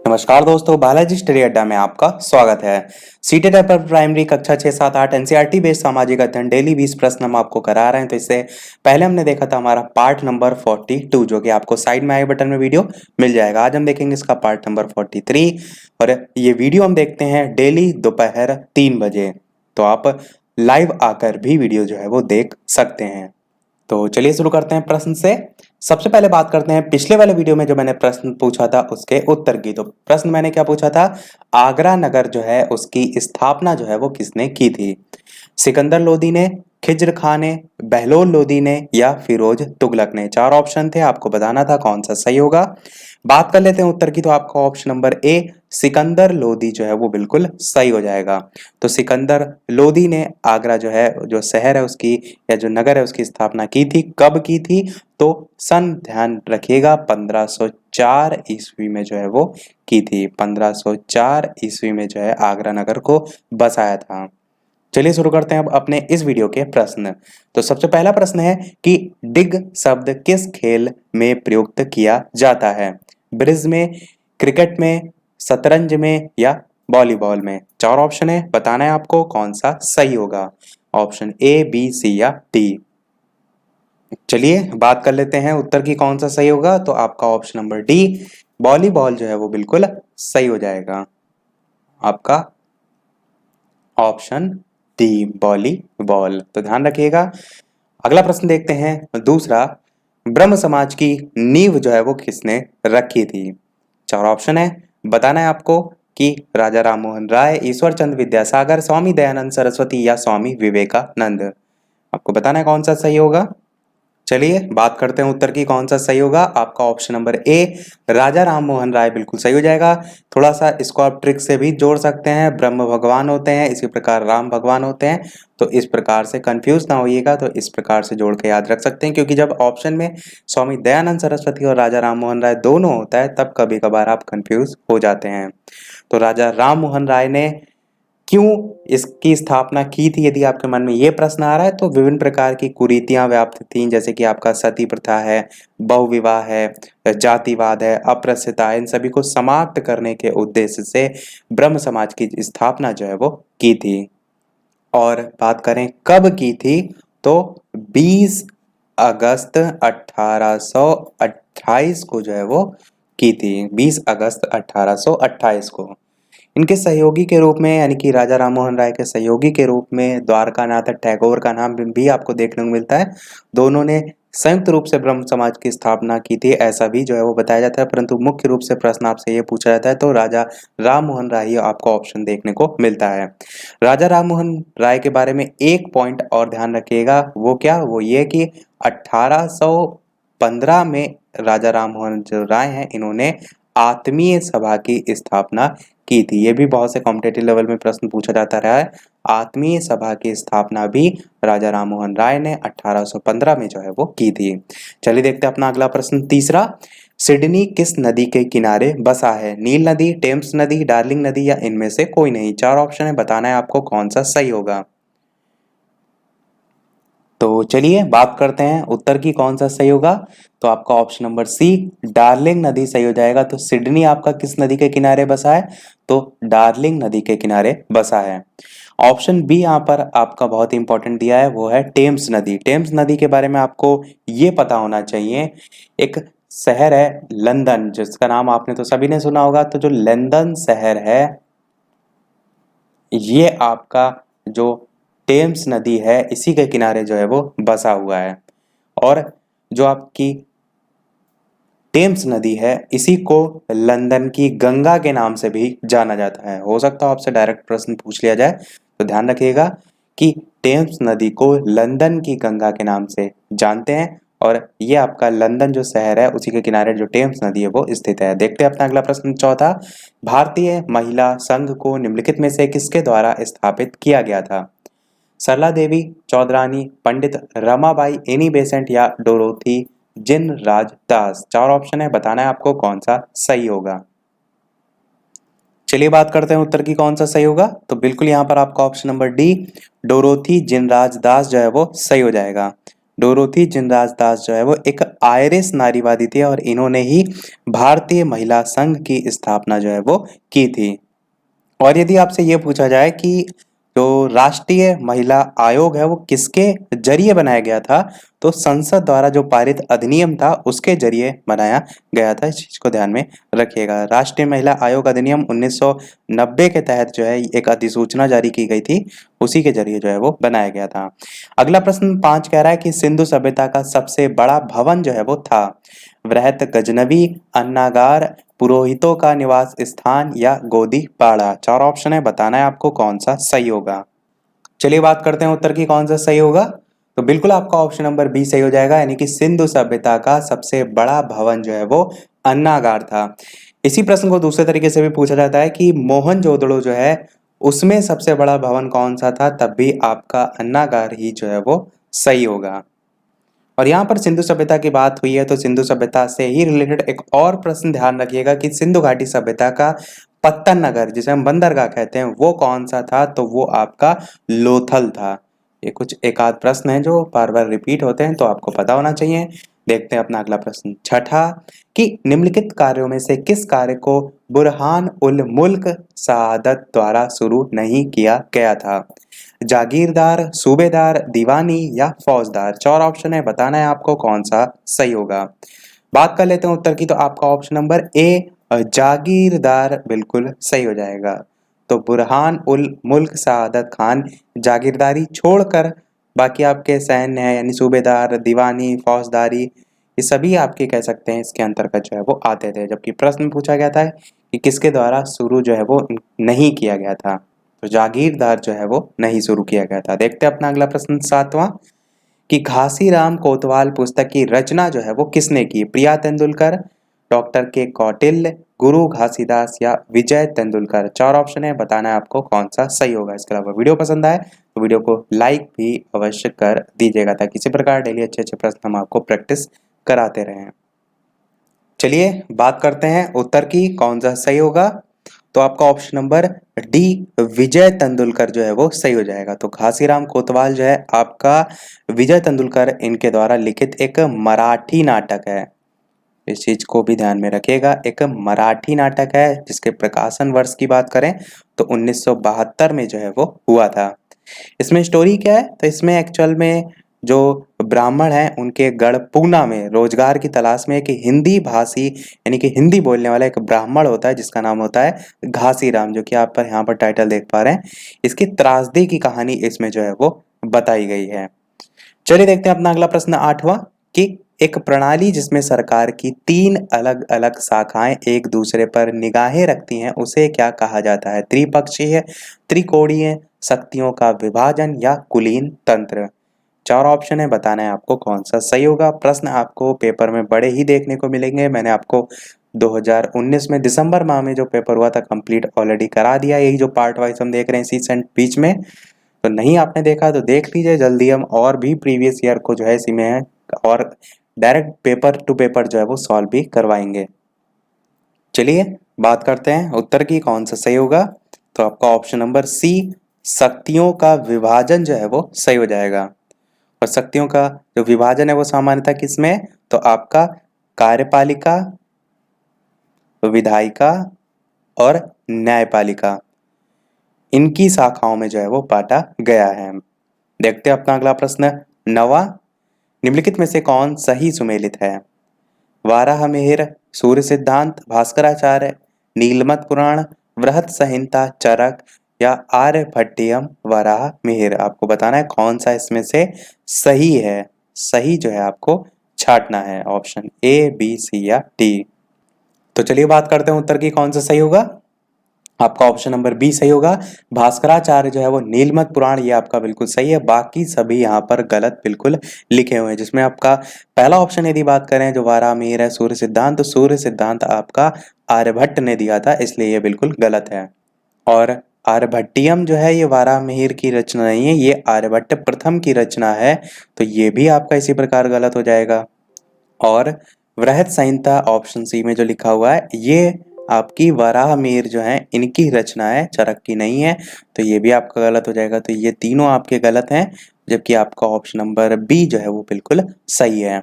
नमस्कार दोस्तों, बालाजी स्टडी अड्डा में आपका स्वागत है। सीटेट अपर प्राइमरी कक्षा 6, 7, 8 एनसीईआरटी बेस्ड सामाजिक अध्ययन डेली 20 प्रश्न हम आपको करा रहे हैं। तो इससे पहले हमने देखा था हमारा पार्ट नंबर 42, जो कि आपको साइड में आई बटन में वीडियो मिल जाएगा। आज हम देखेंगे इसका पार्ट नंबर 43 और ये वीडियो हम देखते हैं डेली दोपहर 3 बजे। तो आप लाइव आकर भी वीडियो जो है वो देख सकते हैं। तो चलिए शुरू करते हैं प्रश्न से। सबसे पहले बात करते हैं पिछले वाले वीडियो में जो मैंने प्रश्न पूछा था उसके उत्तर की। तो प्रश्न मैंने क्या पूछा था, आगरा नगर जो है उसकी स्थापना जो है वो किसने की थी? सिकंदर लोदी ने, खिज्र खां ने, बहलोल लोदी ने या फिरोज तुगलक ने। 4 ऑप्शन थे, आपको बताना था कौन सा सही होगा। बात कर लेते हैं उत्तर की। तो आपका option number A Sikandar Lodi जो है वो बिल्कुल सही हो जाएगा। तो सिकंदर लोदी ने आगरा जो है, जो शहर है उसकी या जो नगर है उसकी स्थापना की थी। कब की थी? तो सन ध्यान रखिएगा 1504 ईस्वी में जो है वो की थी। 1504 ईस्वी में जो है आगरा नगर को बसाया था। चलिए शुरू करते हैं अब अपने इस वीडियो के प्रश्न। तो सबसे पहला प्रश्न है कि डिग शब्द किस खेल में प्रयुक्त किया जाता है? ब्रिज में, क्रिकेट में, शतरंज में या वॉलीबॉल में। 4 ऑप्शन है, बताना है आपको कौन सा सही होगा। ऑप्शन ए, बी, सी या डी। चलिए बात कर लेते हैं उत्तर की कौन सा सही होगा। तो आपका ऑप्शन नंबर डी वॉलीबॉल जो है वो बिल्कुल सही हो जाएगा। आपका ऑप्शन डी वॉलीबॉल। तो ध्यान रखिएगा। अगला प्रश्न देखते हैं दूसरा, ब्रह्म समाज की नींव जो है वो किसने रखी थी? 4 ऑप्शन है, बताना है आपको कि राजा राम मोहन राय, ईश्वर चंद्र विद्यासागर, स्वामी दयानंद सरस्वती या स्वामी विवेकानंद। आपको बताना है कौन सा सही होगा। चलिए बात करते हैं उत्तर की कौन सा सही होगा। आपका ऑप्शन नंबर ए राजा राम मोहन राय बिल्कुल सही हो जाएगा। थोड़ा सा इसको आप ट्रिक से भी जोड़ सकते हैं। ब्रह्म भगवान होते हैं, इसी प्रकार राम भगवान होते हैं। तो इस प्रकार से कंफ्यूज ना होइएगा, तो इस प्रकार से जोड़ के याद रख सकते हैं। क्योंकि जब ऑप्शन में स्वामी दयानंद सरस्वती और राजा राम मोहन राय दोनों होता है तब कभी कभार आप कंफ्यूज हो जाते हैं। तो राजा राम मोहन राय ने क्यों इसकी स्थापना की थी, यदि आपके मन में ये प्रश्न आ रहा है, तो विभिन्न प्रकार की कुरीतियां व्याप्त थीं, जैसे कि आपका सती प्रथा है, बहुविवाह है, जातिवाद है, अस्पृश्यता है। इन सभी को समाप्त करने के उद्देश्य से ब्रह्म समाज की स्थापना जो है वो की थी। और बात करें कब की थी, तो 20 अगस्त 1828 को जो है वो की थी। 20 अगस्त 1828 को। इनके सहयोगी के रूप में, यानी कि राजा राम मोहन राय के सहयोगी के रूप में द्वारकानाथ टैगोर का नाम भी आपको देखने को मिलता है। दोनों ने संयुक्त रूप से ब्रह्म समाज की स्थापना की थी, ऐसा भी जो है वो बताया जाता है। परंतु मुख्य रूप से प्रश्न आपसे ये पूछा जाता है तो राजा राम मोहन राय ही आपको ऑप्शन देखने को मिलता है। राजा राम मोहन राय के बारे में एक पॉइंट और ध्यान रखिएगा, वो क्या, वो ये कि 1815 में राजा राम मोहन जो राय हैं इन्होंने आत्मीय सभा की स्थापना की थी। ये भी बहुत से कॉम्पिटेटिव लेवल में प्रश्न पूछा जाता रहा है। आत्मीय सभा की स्थापना भी राजा राम मोहन राय ने 1815 में जो है वो की थी। चलिए देखते हैं अपना अगला प्रश्न तीसरा, सिडनी किस नदी के किनारे बसा है? नील नदी, टेम्स नदी, डार्लिंग नदी या इनमें से कोई नहीं। 4 ऑप्शन है, बताना है आपको कौन सा सही होगा। तो चलिए बात करते हैं उत्तर की कौन सा सही होगा। तो आपका ऑप्शन नंबर सी डार्लिंग नदी सही हो जाएगा। तो सिडनी आपका किस नदी के किनारे बसा है? तो डार्लिंग नदी के किनारे बसा है। ऑप्शन बी यहाँ पर आपका बहुत इंपॉर्टेंट दिया है, वो है टेम्स नदी। टेम्स नदी के बारे में आपको ये पता होना चाहिए, एक शहर है लंदन, जिसका नाम आपने तो सभी ने सुना होगा। तो जो लंदन शहर है ये आपका जो टेम्स नदी है इसी के किनारे जो है वो बसा हुआ है। और जो आपकी टेम्स नदी है इसी को लंदन की गंगा के नाम से भी जाना जाता है। हो सकता है आपसे डायरेक्ट प्रश्न पूछ लिया जाए, तो ध्यान रखिएगा कि टेम्स नदी को लंदन की गंगा के नाम से जानते हैं। और ये आपका लंदन जो शहर है उसी के किनारे जो टेम्स नदी है वो स्थित है। देखते हैं अपना अगला प्रश्न चौथा, भारतीय महिला संघ को निम्नलिखित में से किसके द्वारा स्थापित किया गया था? सरला देवी, चौधरानी, पंडित रमाबाई, एनी बेसेंट या डोरोथी जिनराज दास। 4 ऑप्शन है, बताना है आपको कौन सा सही होगा। चलिए बात करते हैं उत्तर की कौन सा सही होगा। तो बिल्कुल यहाँ पर आपका option number D Dorothy Jinraj Das जो है वो सही हो जाएगा। डोरोथी जिनराज दास जो है वो एक आयरिश नारीवादी थे और इन्होंने ही भारतीय महिला संघ की स्थापना जो है वो की थी। और यदि आपसे ये पूछा जाए कि जो राष्ट्रीय महिला आयोग है वो किसके जरिए बनाया गया था, तो संसद द्वारा जो पारित अधिनियम था उसके जरिए बनाया गया था। इस चीज को ध्यान में रखिएगा। राष्ट्रीय महिला आयोग अधिनियम 1990 के तहत जो है एक अधिसूचना जारी की गई थी, उसी के जरिए जो है वो बनाया गया था। अगला प्रश्न 5 कह रहा है कि सिंधु सभ्यता का सबसे बड़ा भवन जो है वो था वृहत गजनवी, अन्नागार, पुरोहितों का निवास स्थान या गोदी पाड़ा। 4 ऑप्शन है, बताना है आपको कौन सा सही होगा। चलिए बात करते हैं उत्तर की कौन सा सही होगा। तो बिल्कुल आपका ऑप्शन नंबर बी सही हो जाएगा, यानी कि सिंधु सभ्यता का सबसे बड़ा भवन जो है वो अन्नागार था। इसी प्रश्न को दूसरे तरीके से भी पूछा जाता है कि मोहनजोदड़ो जो है उसमें सबसे बड़ा भवन कौन सा था, तब भी आपका अन्नागार ही जो है वो सही होगा। और यहाँ पर सिंधु सभ्यता की बात हुई है तो सिंधु सभ्यता से ही रिलेटेड एक और प्रश्न ध्यान रखिएगा कि सिंधु घाटी सभ्यता का पत्तन नगर जिसे हम बंदरगाह कहते हैं वो कौन सा था, तो वो आपका लोथल था। ये कुछ एक आध प्रश्न है जो बार बार रिपीट होते हैं तो आपको पता होना चाहिए। देखते हैं अपना अगला प्रश्न छठा कि निम्नलिखित कार्यों में से किस कार्य को बुरहान उल मुल्क सआदत द्वारा शुरू नहीं किया गया था। जागीरदार, सूबेदार, दीवानी या फौजदार। 4 ऑप्शन है, बताना है आपको कौन सा सही होगा। बात कर लेते हैं उत्तर की, तो आपका ऑप्शन नंबर ए जागीरदार बिल्कुल सही हो जाएगा। तो बुरहान उल मुल्क सआदत खान जागीरदारी छोड़कर बाकी आपके सैन्य है यानी सूबेदार, दीवानी, फौजदारी, ये सभी आपके कह सकते हैं इसके अंतर्गत जो है वो आते थे। जबकि प्रश्न पूछा गया था कि किसके द्वारा शुरू जो है वो नहीं किया गया था, तो जागीरदार जो है वो नहीं शुरू किया गया था। देखते हैं अपना अगला प्रश्न 7वां कि घासीराम कोतवाल पुस्तक की रचना जो है वो किसने की। प्रिया तेंदुलकर, डॉक्टर के कौटिल्य, गुरु घासीदास या विजय तेंदुलकर। 4 ऑप्शन है, बताना है आपको कौन सा सही होगा। इसके अलावा वीडियो पसंद आए तो वीडियो को लाइक भी अवश्य कर दीजिएगा ताकि इसी प्रकार डेली अच्छे अच्छे प्रश्न हम आपको प्रैक्टिस कराते रहें। चलिए बात करते हैं उत्तर की कौन सा सही होगा। तो आपका ऑप्शन नंबर डी विजय तेंदुलकर जो है वो सही हो जाएगा। तो घासीराम कोतवाल जो है आपका विजय तेंदुलकर इनके द्वारा लिखित एक मराठी नाटक है। इस चीज को भी ध्यान में रखिएगा, एक मराठी नाटक है जिसके प्रकाशन वर्ष की बात करें तो 1972 में जो है वो हुआ था। इसमें स्टोरी क्या है, तो इसमें एक्चुअल में जो ब्राह्मण हैं उनके गढ़ पूना में रोजगार की तलाश में एक हिंदी भाषी यानी कि हिंदी बोलने वाला एक ब्राह्मण होता है जिसका नाम होता है घासीराम, जो कि आप पर यहाँ पर टाइटल देख पा रहे हैं। इसकी त्रासदी की कहानी इसमें जो है वो बताई गई है। चलिए देखते हैं अपना अगला प्रश्न 8वां कि एक प्रणाली जिसमें सरकार की 3 अलग अलग शाखाएं एक दूसरे पर निगाहें रखती हैं उसे क्या कहा जाता है। त्रिपक्षीय, त्रिकोणीय, शक्तियों का विभाजन या कुलीन तंत्र। 4 ऑप्शन है, बताना है आपको कौन सा सही होगा। प्रश्न आपको पेपर में बड़े ही देखने को मिलेंगे। मैंने आपको 2019 में दिसंबर माह में जो पेपर हुआ था कंप्लीट ऑलरेडी करा दिया। यही जो पार्ट वाइज हम देख रहे हैं इसी सेंट बीच में, तो नहीं आपने देखा तो देख लीजिए जल्दी। हम और भी प्रीवियस ईयर को जो है इसी में है और डायरेक्ट पेपर टू पेपर जो है वो सॉल्व भी करवाएंगे। चलिए बात करते हैं उत्तर की कौन सा सही होगा। तो आपका ऑप्शन नंबर सी शक्तियों का विभाजन जो है वो सही हो जाएगा। और शक्तियों का जो विभाजन है वो सामान्यतः किसमें, तो आपका कार्यपालिका, विधायिका और न्यायपालिका, इनकी शाखाओं में जो है वो बांटा गया है। देखते हैं अपना अगला प्रश्न 9वां, निम्नलिखित में से कौन सही सुमेलित है। वाराहमिहिर, सूर्य सिद्धांत, भास्कराचार्य, नीलमत पुराण, बृहत संहिता, चरक या आर्यभट्टियम वराहमिहिर। आपको बताना है कौन सा इसमें से सही है। सही जो है आपको छांटना है, ऑप्शन ए, बी, सी या डी। तो चलिए बात करते हैं उत्तर की कौन सा सही होगा। आपका ऑप्शन नंबर बी सही होगा। भास्कराचार्य जो है वो नीलमत पुराण, ये आपका बिल्कुल सही है। बाकी सभी यहाँ पर गलत बिल्कुल लिखे हुए हैं, जिसमें आपका पहला ऑप्शन यदि बात करें जो वाराहमिहिर है सूर्य सिद्धांत, तो सूर्य सिद्धांत आपका आर्यभट्ट ने दिया था, इसलिए ये बिल्कुल गलत है। और आर्यभट्टियम जो है ये वाराहमिहिर की रचना नहीं है, ये आर्यभट्ट प्रथम की रचना है, तो ये भी आपका इसी प्रकार गलत हो जाएगा। और वृहत संहिता ऑप्शन सी में जो लिखा हुआ है ये आपकी वराहमिहिर जो है इनकी रचना है, चरक की नहीं है, तो ये भी आपका गलत हो जाएगा। तो ये तीनों आपके गलत हैं जबकि आपका ऑप्शन नंबर बी जो है वो बिल्कुल सही है।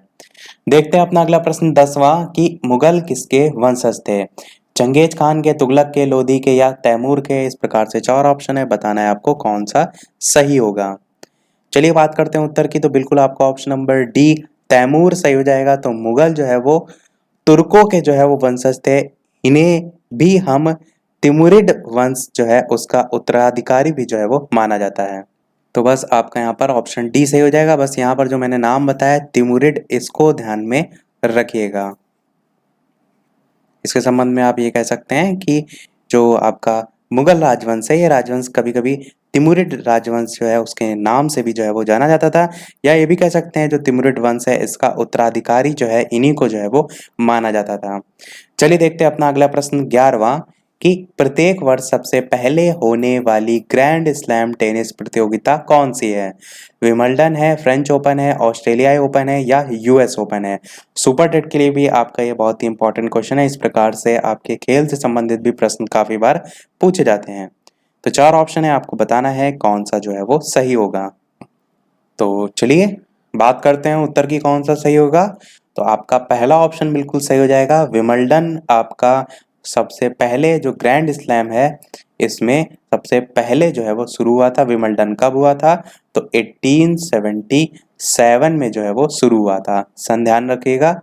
देखते हैं अपना अगला प्रश्न 10वां कि मुगल किसके वंशज थे? चंगेज खान के, तुगलक के, लोधी के या तैमूर के? इस प्रकार से 4 ऑप्शन है, बताना है आपको कौन सा सही होगा। चलिए बात करते हैं उत्तर की, तो बिल्कुल आपका ऑप्शन नंबर डी तैमूर सही हो जाएगा। तो मुगल जो है वो तुर्कों के जो है वो वंशज थे। इन्हें भी हम तिमुरिड वंश जो है उसका उत्तराधिकारी भी जो है वो माना जाता है। तो बस आपका यहाँ पर ऑप्शन डी सही हो जाएगा। बस यहाँ पर जो मैंने नाम बताया तिमुरिड, इसको ध्यान में रखिएगा। इसके संबंध में आप ये कह सकते हैं कि जो आपका मुगल राजवंश है, ये राजवंश कभी कभी तिमुरिड राजवंश जो है उसके नाम से भी जो है वो जाना जाता था, या ये भी कह सकते हैं जो तिमुरिड वंश है इसका उत्तराधिकारी जो है इन्हीं को जो है वो माना जाता था। चलिए देखते हैं अपना अगला प्रश्न 11वां कि प्रत्येक वर्ष सबसे पहले होने वाली ग्रैंड स्लैम टेनिस प्रतियोगिता कौन सी है? विंबलडन है, फ्रेंच ओपन है, ऑस्ट्रेलियाई ओपन है या यूएस ओपन है? सुपर टेट के लिए भी आपका ये बहुत ही इंपॉर्टेंट क्वेश्चन है। इस प्रकार से आपके खेल से संबंधित भी प्रश्न काफी बार पूछे जाते हैं। तो 4 ऑप्शन है, आपको बताना है कौन सा जो है वो सही होगा। तो चलिए बात करते हैं उत्तर की कौन सा सही होगा। तो आपका पहला ऑप्शन बिल्कुल सही हो जाएगा। विंबलडन आपका सबसे पहले जो ग्रैंड स्लैम है इसमें सबसे पहले जो है वो शुरू हुआ था। विंबलडन कब हुआ था? तो 1877 में जो है वो शुरू हुआ था। सन ध्यान रखिएगा।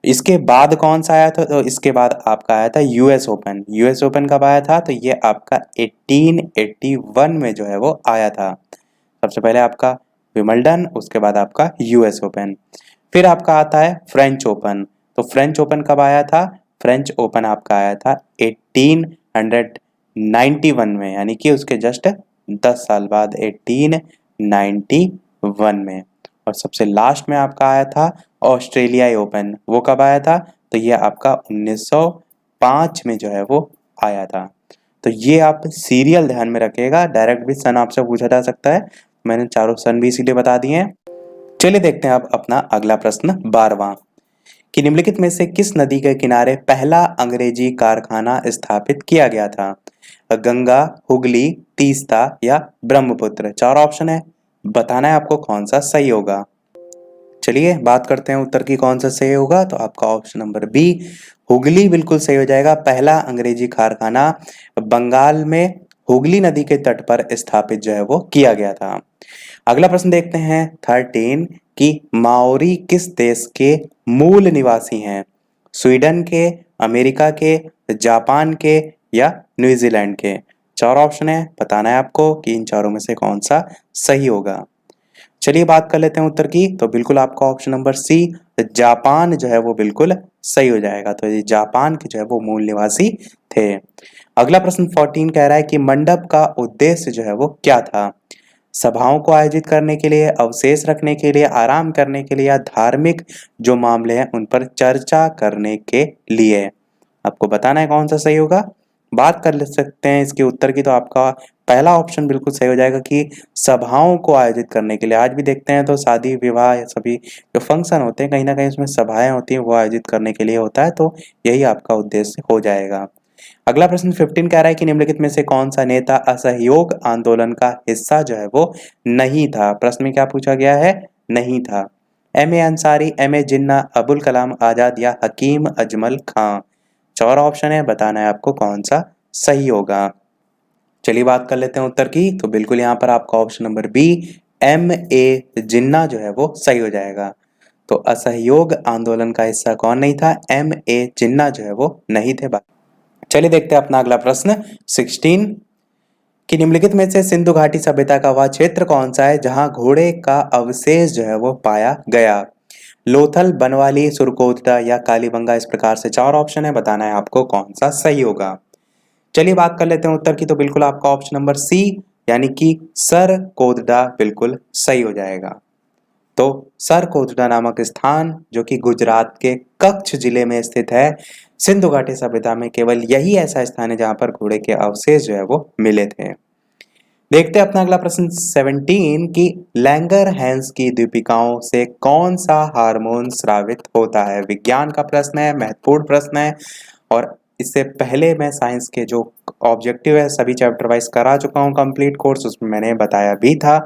इसके बाद कौन सा आया था? तो इसके बाद आपका आया था यूएस ओपन। यूएस ओपन कब आया था? तो ये आपका 1881 में जो है वो आया था। सबसे पहले आपका विंबलडन, उसके बाद आपका यूएस ओपन। फिर आपका आता है फ्रेंच ओपन। तो फ्रेंच ओपन कब आया था? फ्रेंच ओपन आपका आया था 1891 में, यानी कि उसके जस्ट 10 साल बाद 1891 में। और सबसे लास्ट में आपका आया था ऑस्ट्रेलियाई ओपन। वो कब आया था? तो ये आपका 1905 में जो है वो आया था। तो ये आप सीरियल ध्यान में रखिएगा, डायरेक्ट भी सन आपसे पूछा जा सकता है। मैंने चारों सन भी इसीलिए बता दिए हैं। चलिए देखते हैं अब अपना अगला प्रश्न 12वां कि निम्नलिखित में से किस नदी के किनारे पहला अंग्रेजी कारखाना स्थापित किया गया था? गंगा, हुगली, तीस्ता या ब्रह्मपुत्र? 4 ऑप्शन है, बताना है आपको कौन सा सही होगा। चलिए बात करते हैं उत्तर की कौन सा सही होगा। तो आपका ऑप्शन नंबर बी हुगली बिल्कुल सही हो जाएगा। पहला अंग्रेजी कारखाना बंगाल में हुगली नदी के तट पर स्थापित जो है वो किया गया था। अगला प्रश्न देखते हैं 13 कि माओरी किस देश के मूल निवासी हैं? स्वीडन के, अमेरिका के, जापान के या न्यूजीलैंड के? 4 ऑप्शन है, बताना है आपको कि इन चारों में से कौन सा सही होगा। चलिए बात कर लेते हैं उत्तर की। तो बिल्कुल आपका ऑप्शन नंबर सी जापान जो है वो बिल्कुल सही हो जाएगा। तो ये जापान के जो है वो मूल निवासी थे। अगला प्रश्न 14 कह रहा है कि मंडप का उद्देश्य जो है वो क्या था? सभाओं को आयोजित करने के लिए, अवशेष रखने के लिए, आराम करने के लिए या धार्मिक जो मामले हैं उन पर चर्चा करने के लिए? आपको बताना है कौन सा सही होगा। बात कर ले सकते हैं इसके उत्तर की। तो आपका पहला ऑप्शन बिल्कुल सही हो जाएगा कि सभाओं को आयोजित करने के लिए। आज भी देखते हैं तो शादी विवाह या सभी जो फंक्शन होते हैं कहीं ना कहीं उसमें सभाएं होती हैं, वो आयोजित करने के लिए होता है। तो यही आपका उद्देश्य हो जाएगा। अगला प्रश्न 15 कह रहा है कि निम्नलिखित में से कौन सा नेता असहयोग आंदोलन का हिस्सा जो है वो नहीं था? प्रश्न में क्या पूछा गया है? नहीं था। M A Ansari, M A Jinnah, Abul Kalam Azad या हकीम अजमल खां? 4 ऑप्शन है, बताना है आपको कौन सा सही होगा। चलिए बात कर लेते हैं उत्तर की। तो बिल्कुल यहाँ पर आपका option number B M A Jinnah जो है वो सही हो जाएगा। तो असहयोग आंदोलन का हिस्सा कौन नहीं था? एम ए जिन्ना जो है वो नहीं थे। चलिए देखते हैं अपना अगला प्रश्न 16 कि निम्नलिखित में से सिंधु घाटी सभ्यता का वह क्षेत्र कौन सा है जहां घोड़े का अवशेष जो है वो पाया गया? लोथल, बनवाली, सुरकोटदा या कालीबंगा? इस प्रकार से 4 ऑप्शन है, बताना है आपको कौन सा सही होगा। चलिए बात कर लेते हैं उत्तर की। तो बिल्कुल आपका ऑप्शन नंबर सी यानी कि सरकोटदा बिल्कुल सही हो जाएगा। तो सरकोटदा नामक स्थान जो कि गुजरात के कच्छ जिले में स्थित है, सिंधु घाटी सभ्यता में केवल यही ऐसा स्थान है जहां पर घोड़े के अवशेष जो है वो मिले थे। देखते हैं अपना अगला प्रश्न 17 कि लैंगर-हैंस की दीपिकाओं से कौन सा हार्मोन स्रावित होता है? विज्ञान का प्रश्न है, महत्वपूर्ण प्रश्न है और इससे पहले मैं साइंस के जो ऑब्जेक्टिव है सभी चैप्टर वाइज करा चुका हूँ कंप्लीट कोर्स, उसमें मैंने बताया भी था।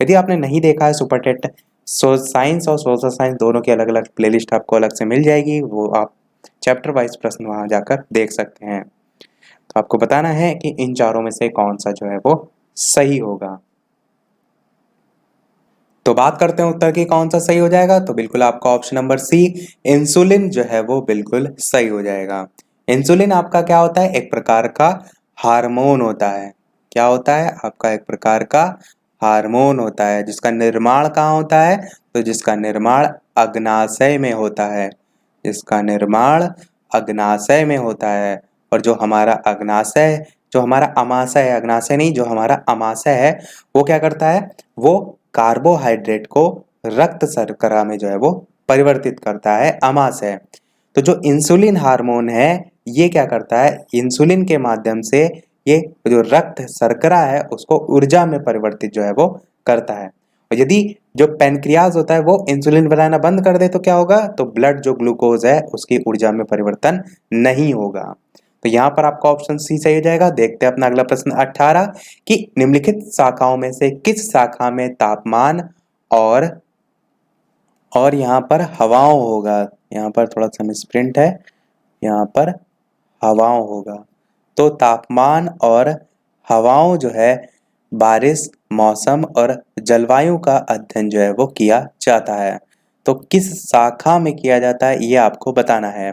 यदि आपने नहीं देखा है सुपर टेट साइंस और सोशल साइंस दोनों की अलग अलग प्लेलिस्ट आपको अलग से मिल जाएगी, वो आप चैप्टर वाइज प्रश्न वहाँ जाकर देख सकते हैं। तो आपको बताना है कि इन चारों में से कौन सा जो है वो सही होगा। तो बात करते हैं उत्तर की कौन सा सही हो जाएगा, तो बिल्कुल आपका ऑप्शन नंबर सी इंसुलिन जो है वो बिल्कुल सही हो जाएगा। इंसुलिन आपका क्या होता है, एक प्रकार का हार्मोन होता है। क्या होता है आपका, एक प्रकार का हार्मोन होता है जिसका निर्माण कहाँ होता है, तो जिसका निर्माण अग्नाशय में होता है, जिसका निर्माण अग्नाशय में होता है। और जो हमारा अग्नाशय, जो हमारा अमाशय है, अग्नाशय नहीं, जो हमारा अमाशय है वो क्या करता है, वो कार्बोहाइड्रेट को रक्त शर्करा में जो है वो परिवर्तित करता है, अमाशय। तो जो इंसुलिन हार्मोन है ये क्या करता है, इंसुलिन के माध्यम से ये जो रक्त शर्करा है उसको ऊर्जा में परिवर्तित जो है वो करता है। और यदि जो पैनक्रियाज होता है वो इंसुलिन बनाना बंद कर दे तो क्या होगा, तो ब्लड जो ग्लूकोज है उसकी ऊर्जा में परिवर्तन नहीं होगा। तो यहाँ पर आपका ऑप्शन सी सही हो जाएगा। देखते हैं अपना अगला प्रश्न 18 कि निम्नलिखित शाखाओं में से किस शाखा में तापमान और यहाँ पर हवाओं होगा। यहाँ पर थोड़ा सा मिसप्रिंट है, यहाँ पर हवाओं होगा। तो तापमान और हवाओं जो है बारिश, मौसम और जलवायु का अध्ययन जो है वो किया जाता है। तो किस शाखा में किया जाता है ये आपको बताना है,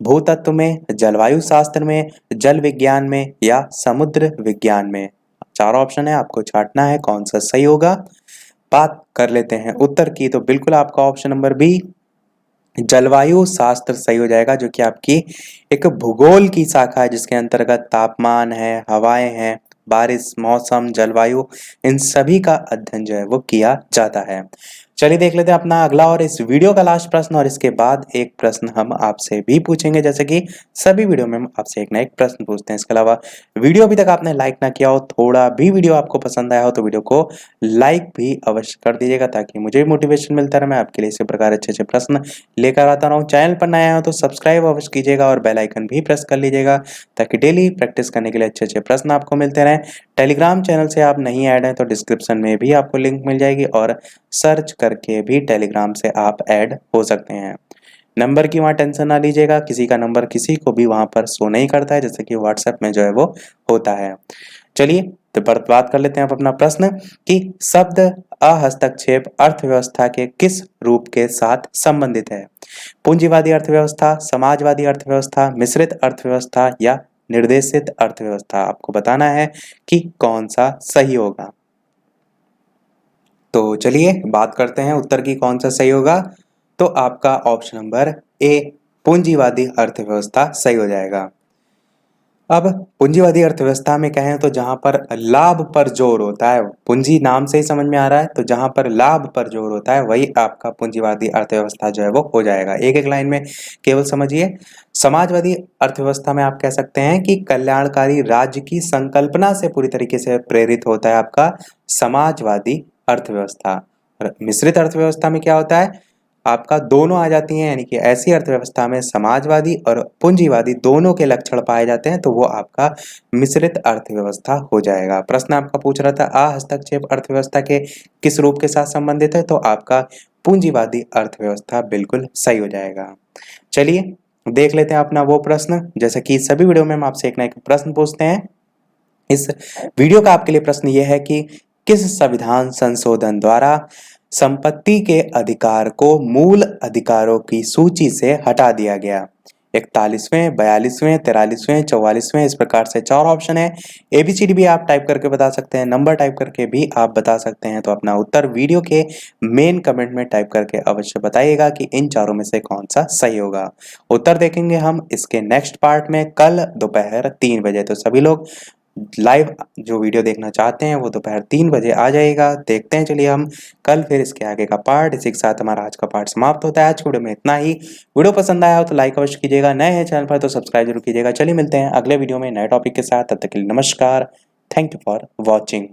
भूतत्व में, जलवायु शास्त्र में, जल विज्ञान में या समुद्र विज्ञान में। चार ऑप्शन है, आपको छांटना है कौन सा सही होगा। बात कर लेते हैं उत्तर की, तो बिल्कुल आपका ऑप्शन नंबर बी जलवायु शास्त्र सही हो जाएगा, जो कि आपकी एक भूगोल की शाखा है जिसके अंतर्गत तापमान है, हवाएं हैं, बारिश, मौसम, जलवायु, इन सभी का अध्ययन जो है वो किया जाता है। चलिए देख लेते हैं अपना अगला और इस वीडियो का लास्ट प्रश्न, और इसके बाद एक प्रश्न हम आपसे भी पूछेंगे, जैसे कि सभी वीडियो में हम आपसे एक ना एक प्रश्न पूछते हैं। इसके अलावा वीडियो अभी तक आपने लाइक ना किया हो, थोड़ा भी वीडियो आपको पसंद आया हो तो वीडियो को लाइक भी अवश्य कर दीजिएगा, ताकि मुझे भी मोटिवेशन मिलता रहे, मैं आपके लिए इसी प्रकार अच्छे अच्छे प्रश्न लेकर आता रहूं। चैनल पर नया हो तो सब्सक्राइब अवश्य कीजिएगा और बेल आइकन भी प्रेस कर लीजिएगा, ताकि डेली प्रैक्टिस करने के लिए अच्छे अच्छे प्रश्न आपको मिलते रहें। टेलीग्राम चैनल से आप नहीं ऐड हैं तो डिस्क्रिप्शन में भी आपको लिंक मिल जाएगी, और सर्च करके भी टेलीग्राम से आप ऐड हो सकते हैं। नंबर की वहाँ टेंशन ना लीजिएगा, किसी का नंबर किसी को भी वहाँ पर शो नहीं करता है, जैसे कि व्हाट्सएप में जो है वो होता है। चलिए तो बात कर लेते हैं आप अपना प्रश्न कि शब्द अहस्तक्षेप अर्थव्यवस्था के किस रूप के साथ संबंधित है, पूंजीवादी अर्थव्यवस्था, समाजवादी अर्थव्यवस्था, मिश्रित अर्थव्यवस्था या निर्देशित अर्थव्यवस्था। आपको बताना है कि कौन सा सही होगा। तो चलिए बात करते हैं उत्तर की कौन सा सही होगा। तो आपका ऑप्शन नंबर ए पूंजीवादी अर्थव्यवस्था सही हो जाएगा। अब पूंजीवादी अर्थव्यवस्था में कहें तो जहां पर लाभ पर जोर होता है, पूंजी नाम से ही समझ में आ रहा है, तो जहां पर लाभ पर जोर होता है वही आपका पूंजीवादी अर्थव्यवस्था जो है वो हो जाएगा। एक एक लाइन में केवल समझिए। समाजवादी अर्थव्यवस्था में आप कह सकते हैं कि कल्याणकारी राज्य की संकल्पना से पूरी तरीके से प्रेरित होता है आपका समाजवादी अर्थव्यवस्था। और मिश्रित अर्थव्यवस्था में क्या होता है, आपका दोनों आ जाती हैं, यानी कि ऐसी अर्थव्यवस्था में समाजवादी और पूंजीवादी दोनों के लक्षण पाए जाते हैं, तो वो आपका मिश्रित अर्थव्यवस्था हो जाएगा। प्रश्न आपका पूछ रहा था अहस्तक्षेप अर्थव्यवस्था के किस रूप के साथ संबंधित है, तो आपका पूंजीवादी अर्थव्यवस्था बिल्कुल सही हो जाएगा। चलिए देख लेते हैं अपना वो प्रश्न, जैसे कि सभी वीडियो में हम आपसे एक ना एक प्रश्न पूछते हैं। इस वीडियो का आपके लिए प्रश्न यह है कि किस संविधान संशोधन द्वारा संपत्ति के अधिकार को मूल अधिकारों की सूची से हटा दिया गया। 41वें, 42वें, 43वें, 44वें, इस प्रकार से चार ऑप्शन है। एबीसीडी भी आप टाइप करके बता सकते हैं, नंबर टाइप करके भी आप बता सकते हैं। तो अपना उत्तर वीडियो के मेन कमेंट में टाइप करके अवश्य बताइएगा कि इन चारों में से कौन सा सही होगा। उत्तर देखेंगे हम इसके नेक्स्ट पार्ट में कल दोपहर 3 बजे। तो सभी लोग लाइव जो वीडियो देखना चाहते हैं वो दोपहर 3 बजे आ जाएगा। देखते हैं चलिए हम कल फिर इसके आगे का पार्ट। इसी के साथ हमारा आज का पार्ट समाप्त होता है। आज की वीडियो में इतना ही। वीडियो पसंद आया हो तो लाइक अवश्य कीजिएगा, नए हैं चैनल पर तो सब्सक्राइब जरूर कीजिएगा। चलिए मिलते हैं अगले वीडियो में नए टॉपिक के साथ, तब तक के लिए नमस्कार। Thank you for watching.